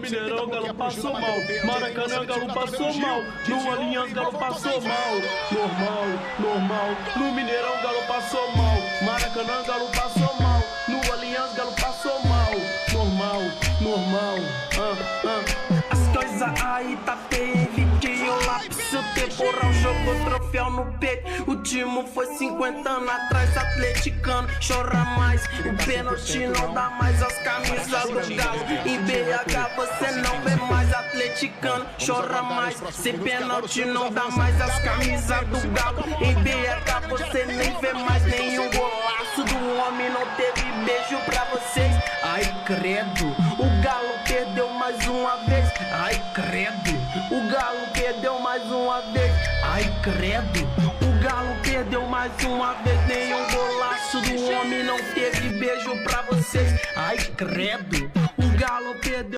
Mineirão, Galo passou mal. Maracanã, Galo passou mal. No Allianz, Galo passou mal. Normal, normal. No Mineirão, Galo passou mal. Maracanã, Galo passou mal. No Allianz, Galo passou mal. Normal, normal. As coisas aí tá feio, vídeo lápis, o temporal jogou troféu no peito. O time foi 50 anos atrás, atleticano chora mais. O pênalti não dá mais as camisas do Galo. Em BH você não vê mais, atleticano chora mais. Sem pênalti não dá mais as camisas do Galo. Em BH você nem vê mais nenhum golaço do homem, não teve beijo pra vocês. Ai credo, o Galo perdeu mais uma vez. Ai credo, o Galo perdeu mais uma vez. Ai credo, o Galo perdeu mais uma vez. Nenhum golaço do homem, não teve beijo pra vocês. Ai credo, o Galo perdeu